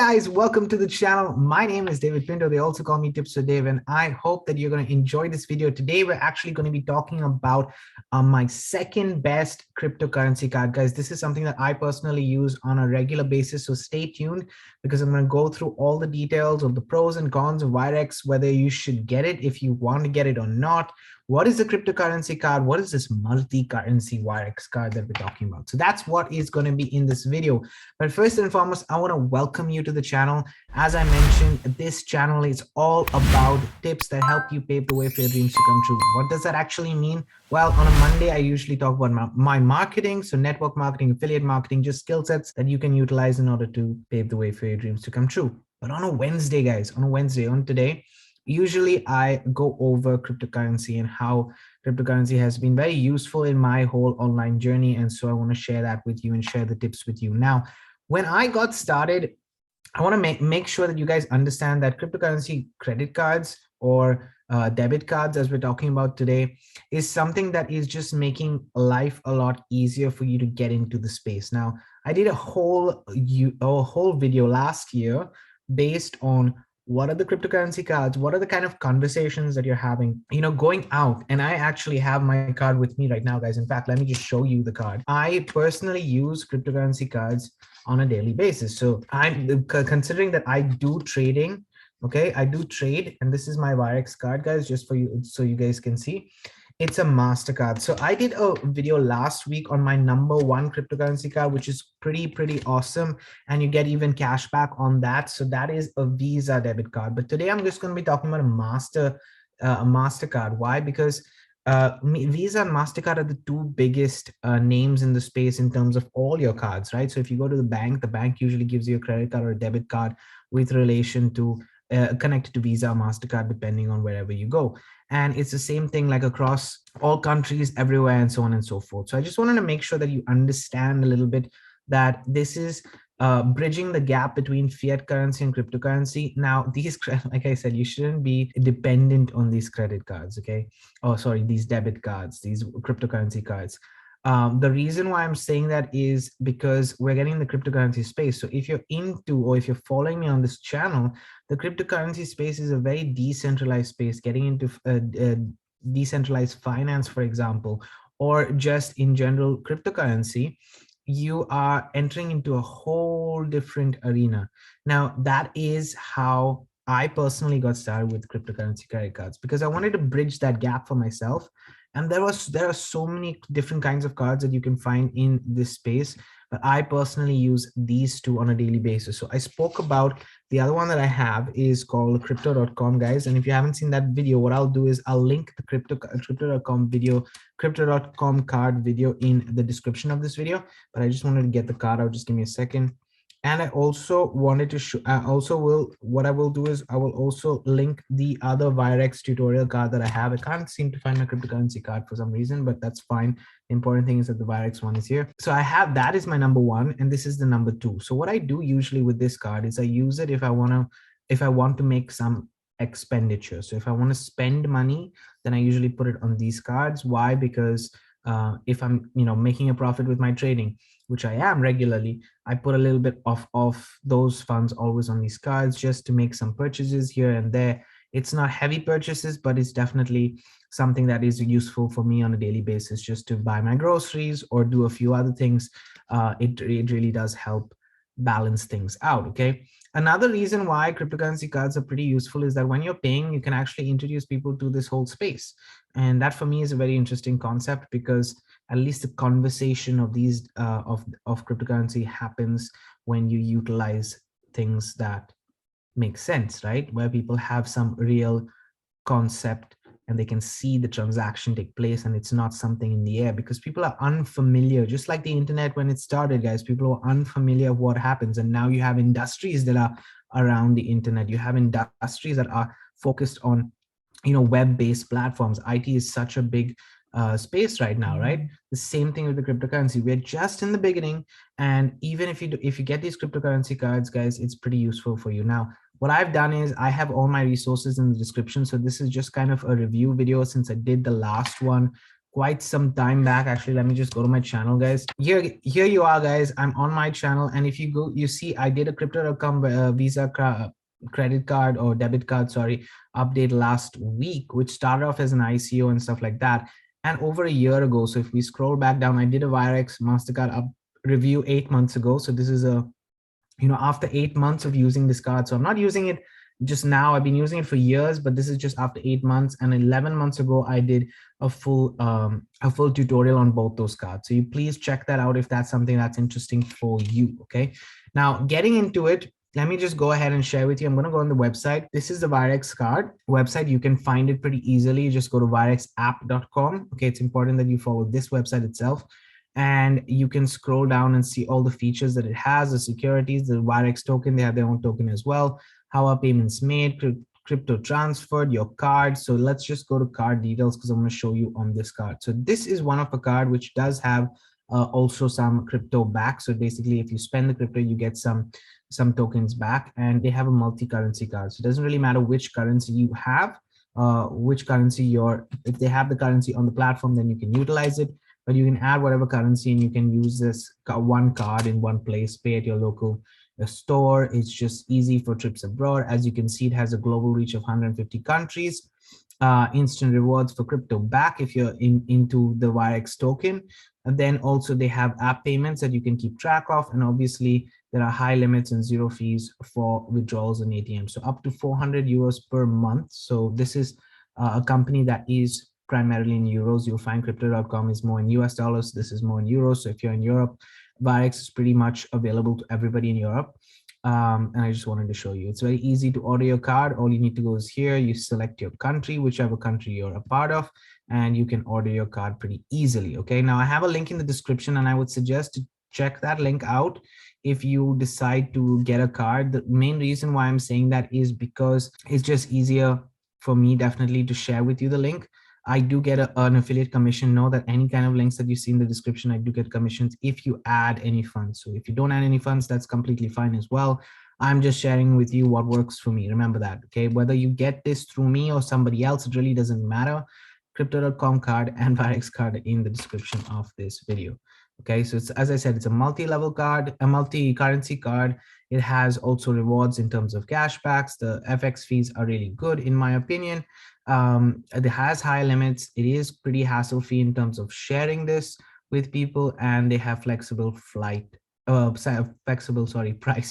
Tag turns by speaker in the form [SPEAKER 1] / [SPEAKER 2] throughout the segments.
[SPEAKER 1] guys, welcome to the channel. My name is David Pinto. They also call me TipsWithDav, and I hope that you're going to enjoy this video. Today, we're actually going to be talking about my second best cryptocurrency card. Guys, this is something that I personally use on a regular basis, so stay tuned because I'm going to go through all the details of the pros and cons of Wirex, whether you should get it if you want to get it or not. What is the cryptocurrency card? What is this multi-currency Wirex card that we're talking about? So that's what is going to be in this video. But first and foremost, I want to welcome you to the channel. As I mentioned, this channel is all about tips that help you pave the way for your dreams to come true. What does that actually mean? Well, on a Monday, I usually talk about my marketing, so network marketing, affiliate marketing, just skill sets that you can utilize in order to pave the way for your dreams to come true. But on a Wednesday, guys, on today, usually I go over cryptocurrency and how cryptocurrency has been very useful in my whole online journey. And so I want to share that with you and share the tips with you. Now, when I got started, I want to make sure that you guys understand that cryptocurrency credit cards or debit cards, as we're talking about today, is something that is just making life a lot easier for you to get into the space. Now, I did a whole video last year based on what are the cryptocurrency cards, what are the kind of conversations that you're having, going out. And I actually have my card with me right now, guys. In fact, let me just show you the card. I personally use cryptocurrency cards on a daily basis. So I'm considering that I do trading. Okay, I do trade, and this is my Virex card, guys, just for you, so you guys can see. It's a Mastercard. So I did a video last week on my #1 cryptocurrency card, which is pretty awesome. And you get even cash back on that. So that is a Visa debit card. But today I'm just going to be talking about a Mastercard. Why? Because Visa and Mastercard are the two biggest names in the space in terms of all your cards, right? So if you go to the bank usually gives you a credit card or a debit card with relation to connected to Visa or Mastercard, depending on wherever you go. And it's the same thing like across all countries, everywhere, and so on and so forth. So I just wanted to make sure that you understand a little bit that this is bridging the gap between fiat currency and cryptocurrency. Now, these, like I said, you shouldn't be dependent on these credit cards, okay? Oh, sorry, these debit cards, these cryptocurrency cards. The reason why I'm saying that is because we're getting in the cryptocurrency space. So if you're into, or if you're following me on this channel, the cryptocurrency space is a very decentralized space. Getting into decentralized finance, for example, or just in general cryptocurrency, you are entering into a whole different arena. Now, that is how I personally got started with cryptocurrency credit cards, because I wanted to bridge that gap for myself. And there are so many different kinds of cards that you can find in this space, but I personally use these two on a daily basis. So I spoke about the other one that I have is called crypto.com, guys. And if you haven't seen that video, what I'll do is I'll link the crypto.com video, crypto.com card video in the description of this video. But I just wanted to get the card out. Just give me a second. And I also wanted to show, what I will do is I will also link the other Virex tutorial card that I have. I can't seem to find my cryptocurrency card for some reason, but that's fine. The important thing is that the Virex one is here. So I have, that is my #1, and this is the #2. So what I do usually with this card is I use it if I want to make some expenditure. So if I want to spend money, then I usually put it on these cards. Why? Because if I'm making a profit with my trading, which I am regularly, I put a little bit of those funds always on these cards just to make some purchases here and there. It's not heavy purchases, but it's definitely something that is useful for me on a daily basis, just to buy my groceries or do a few other things. It really does help balance things out. Okay. Another reason why cryptocurrency cards are pretty useful is that when you're paying, you can actually introduce people to this whole space. And that for me is a very interesting concept, because at least the conversation of these of cryptocurrency happens when you utilize things that make sense, right? Where people have some real concept and they can see the transaction take place, and it's not something in the air, because people are unfamiliar. Just like the internet when it started, guys, people were unfamiliar of what happens, and now you have industries that are around the internet. You have industries that are focused on web-based platforms. IT is such a big space right now, right? The same thing with the cryptocurrency. We're just in the beginning, and even if you get these cryptocurrency cards, guys, it's pretty useful for you. Now, what I've done is I have all my resources in the description. So this is just kind of a review video, since I did the last one quite some time back. Actually, let me just go to my channel, guys. Here you are, guys. I'm on my channel, and if you go, you see I did a crypto.com Visa credit card or debit card, sorry, update last week, which started off as an ICO and stuff like that. And over a year ago, so if we scroll back down, I did a Wirex Mastercard review 8 months ago. So this is a, after 8 months of using this card. So I'm not using it just now. I've been using it for years, but this is just after 8 months. And 11 months ago, I did a full tutorial on both those cards. So you please check that out if that's something that's interesting for you. Okay. Now getting into it, let me just go ahead and share with you. I'm going to go on the website. This is the Virex card website. You can find it pretty easily. You just go to WirexAPP.com. Okay. It's important that you follow this website itself. And you can scroll down and see all the features that it has, the securities, the Wirex token. They have their own token as well. How are payments made, crypto transferred, your card. So let's just go to card details because I'm going to show you on this card. So this is one of a card which does have also some crypto back. So basically, if you spend the crypto, you get some tokens back, and they have a multi-currency card. So it doesn't really matter which currency you have, which currency if they have the currency on the platform, then you can utilize it. But you can add whatever currency, and you can use this one card in one place, pay at your local store. It's just easy for trips abroad. As you can see, it has a global reach of 150 countries. Instant rewards for crypto back if you're into the Wirex token. And then also they have app payments that you can keep track of. And obviously there are high limits and zero fees for withdrawals and ATM. So up to 400 euros per month. So this is a company that is primarily in euros. You'll find crypto.com is more in US dollars. This is more in euros. So if you're in Europe, Virex is pretty much available to everybody in Europe. And I just wanted to show you. It's very easy to order your card. All you need to go is here. You select your country, whichever country you're a part of, and you can order your card pretty easily. Okay. Now I have a link in the description, and I would suggest to check that link out if you decide to get a card. The main reason why I'm saying that is because it's just easier for me definitely to share with you the link. I do get an affiliate commission. Know that any kind of links that you see in the description, I do get commissions if you add any funds. So if you don't add any funds, that's completely fine as well. I'm just sharing with you what works for me. Remember that, okay? Whether you get this through me or somebody else, it really doesn't matter. Crypto.com card and Virex card in the description of this video. Okay, so it's, as I said, it's a multi-level card, a multi-currency card. It has also rewards in terms of cashbacks. The FX fees are really good, in my opinion. It has high limits. It is pretty hassle-free in terms of sharing this with people, and they have flexible price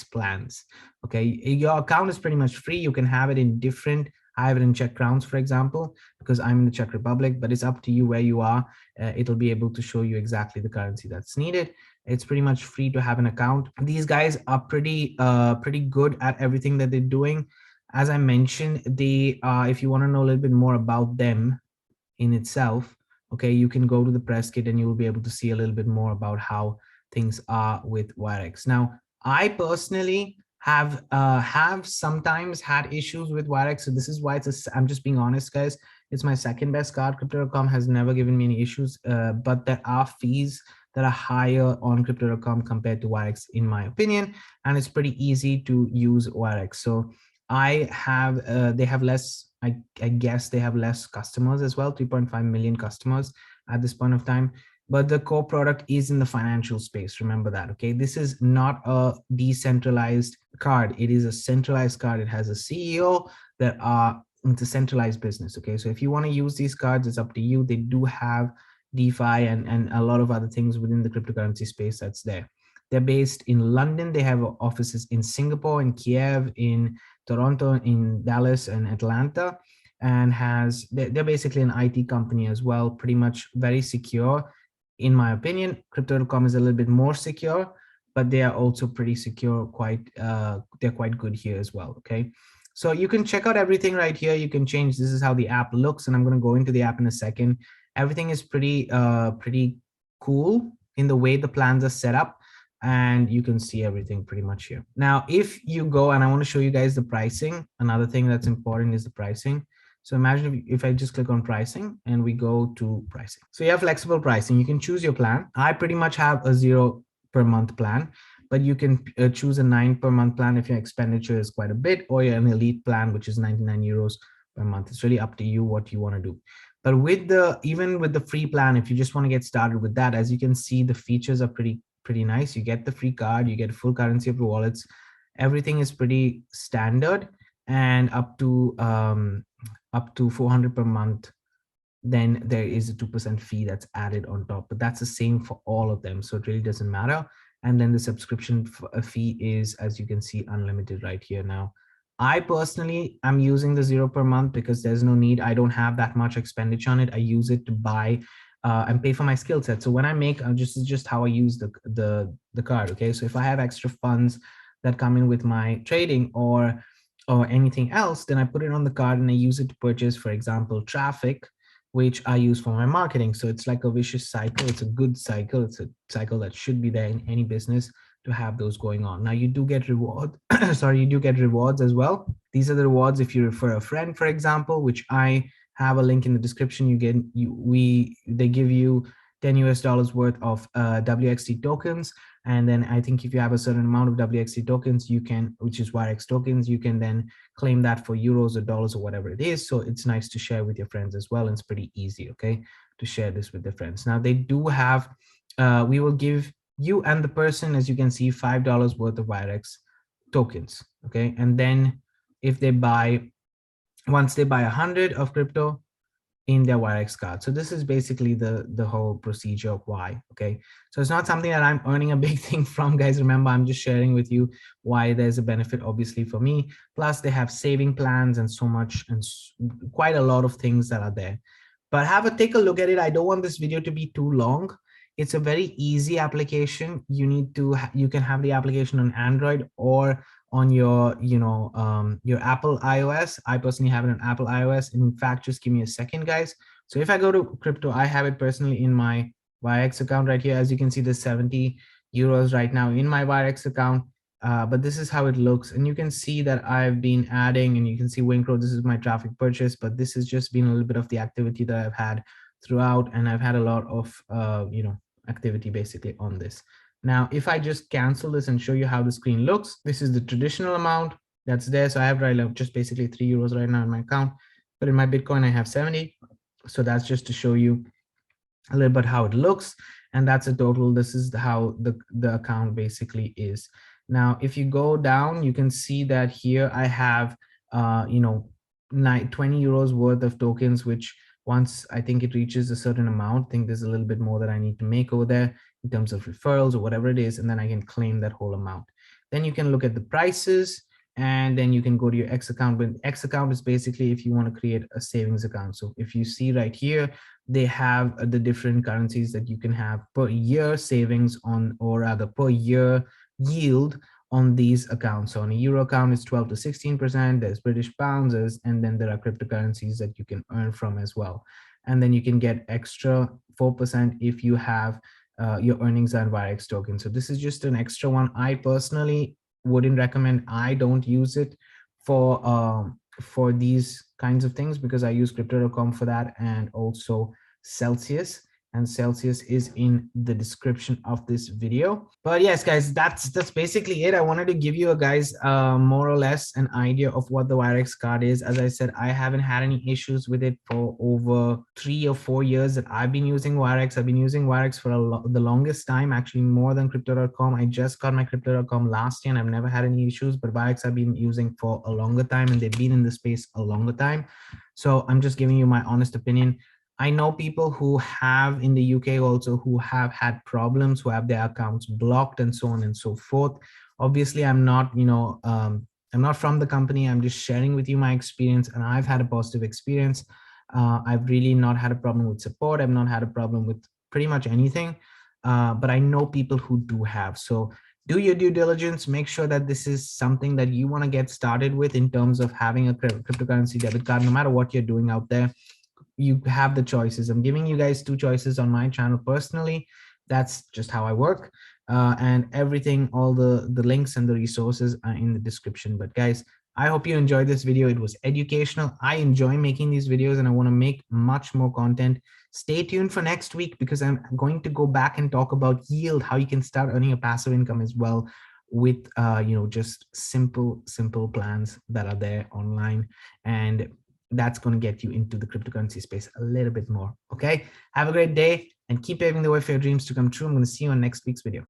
[SPEAKER 1] plans. Okay, your account is pretty much free. You can have it in different. I have it in Czech crowns, for example, because I'm in the Czech Republic, but it's up to you where you are. It'll be able to show you exactly the currency that's needed. It's pretty much free to have an account. These guys are pretty good at everything that they're doing. As I mentioned, they if you want to know a little bit more about them in itself, okay, you can go to the press kit and you'll be able to see a little bit more about how things are with Wirex. Now, I personally have sometimes had issues with Wirex. So this is why I'm just being honest, guys. It's my second best card. Crypto.com has never given me any issues, but there are fees that are higher on Crypto.com compared to Wirex, in my opinion. And it's pretty easy to use Wirex. So they have less, I guess they have less customers as well, 3.5 million customers at this point of time. But the core product is in the financial space. Remember that, okay? This is not a decentralized card. It is a centralized card. It has a CEO it's a centralized business, okay? So if you want to use these cards, it's up to you. They do have DeFi and a lot of other things within the cryptocurrency space that's there. They're based in London. They have offices in Singapore, in Kiev, in Toronto, in Dallas, and Atlanta. And they're basically an IT company as well, pretty much very secure. In my opinion, Crypto.com is a little bit more secure, but they are also pretty secure. They're quite good here as well. Okay, so you can check out everything right here. You can change. This is how the app looks, and I'm going to go into the app in a second. Everything is pretty cool in the way the plans are set up, and you can see everything pretty much here. Now, if you go, and I want to show you guys the pricing. Another thing that's important is the pricing. So imagine if I just click on pricing and we go to pricing. So you have flexible pricing. You can choose your plan. I pretty much have a 0 per month plan, but you can choose a 9 per month plan if your expenditure is quite a bit, or you're an elite plan, which is 99 euros per month. It's really up to you what you want to do. But with the, even with the free plan, if you just want to get started with that, as you can see, the features are pretty nice. You get the free card, you get full currency of your wallets. Everything is pretty standard, and up to 400 per month. Then there is a 2% fee that's added on top, but that's the same for all of them. So it really doesn't matter. And then the subscription fee is, as you can see, unlimited right here. Now, I personally am using the 0 per month because there's no need. I don't have that much expenditure on it. I use it to buy and pay for my skill set. So when I make, just how I use the card. Okay, so if I have extra funds that come in with my trading or anything else, then I put it on the card and I use it to purchase, for example, traffic, which I use for my marketing. So it's like a vicious cycle. It's a good cycle. It's a cycle that should be there in any business to have those going on. Now you do get reward. Sorry, you do get rewards as well. These are the rewards if you refer a friend, for example, which I have a link in the description. They give you $10 worth of WXT tokens. And then I think if you have a certain amount of WXT tokens, you can, which is Wirex tokens, you can then claim that for euros or dollars or whatever it is. So it's nice to share with your friends as well. And it's pretty easy, okay, to share this with their friends. Now they do have, we will give you and the person, as you can see, $5 worth of Wirex tokens, okay? And then if they buy, once they buy 100 of crypto, in their Wirex card. So this is basically the whole procedure of why, okay? So it's not something that I'm earning a big thing from, guys. Remember, I'm just sharing with you why there's a benefit, obviously, for me. Plus, they have saving plans and so much, and quite a lot of things that are there. But take a look at it. I don't want this video to be too long. It's a very easy application. You can have the application on Android or on your, your Apple iOS. I personally have it on Apple iOS. And in fact, just give me a second, guys. So if I go to crypto, I have it personally in my Virex account right here. As you can see, there's 70 euros right now in my Virex account. But this is how it looks. And you can see that I've been adding, and you can see Winkro, this is my traffic purchase, but this has just been a little bit of the activity that I've had throughout. And I've had a lot of, activity basically on this. Now, if I just cancel this and show you how the screen looks, this is the traditional amount that's there. So I have right now just basically 3 euros right now in my account, but in my Bitcoin, I have 70. So that's just to show you a little bit how it looks. And that's a total. This is how the account basically is. Now, if you go down, you can see that here I have, 20 euros worth of tokens, which once I think it reaches a certain amount, I think there's a little bit more that I need to make over there in terms of referrals or whatever it is, and then I can claim that whole amount. Then you can look at the prices, and then you can go to your X account. But X account is basically if you want to create a savings account. So if you see right here, they have the different currencies that you can have per year savings on, or rather per year yield on these accounts. So on a euro account, it's 12 to 16%. There's British pounds, and then there are cryptocurrencies that you can earn from as well. And then you can get extra 4% if you have your earnings and Virex token. So this is just an extra one. I personally wouldn't recommend. I don't use it for these kinds of things because I use crypto.com for that, and also Celsius. And Celsius is in the description of this video. But yes, guys, that's basically it. I wanted to give you guys more or less an idea of what the Wirex card is. As I said, I haven't had any issues with it for over 3 or 4 years that I've been using Wirex. I've been using Wirex for the longest time, actually more than crypto.com. I just got my crypto.com last year and I've never had any issues, but Wirex I've been using for a longer time, and they've been in the space a longer time. So I'm just giving you my honest opinion. I know people who have in the UK also who have had problems, who have their accounts blocked and so on and so forth. Obviously, I'm not, I'm not from the company. I'm just sharing with you my experience, and I've had a positive experience. I've really not had a problem with support. I've not had a problem with pretty much anything, but I know people who do have. So do your due diligence, make sure that this is something that you want to get started with in terms of having a cryptocurrency debit card, no matter what you're doing out there. You have the choices. I'm giving you guys 2 choices on my channel personally. That's just how I work. And everything, all the links and the resources are in the description. But guys, I hope you enjoyed this video. It was educational. I enjoy making these videos and I want to make much more content. Stay tuned for next week because I'm going to go back and talk about yield, how you can start earning a passive income as well with just simple plans that are there online. And that's going to get you into the cryptocurrency space a little bit more. Okay, have a great day and keep paving the way for your dreams to come true. I'm going to see you on next week's video.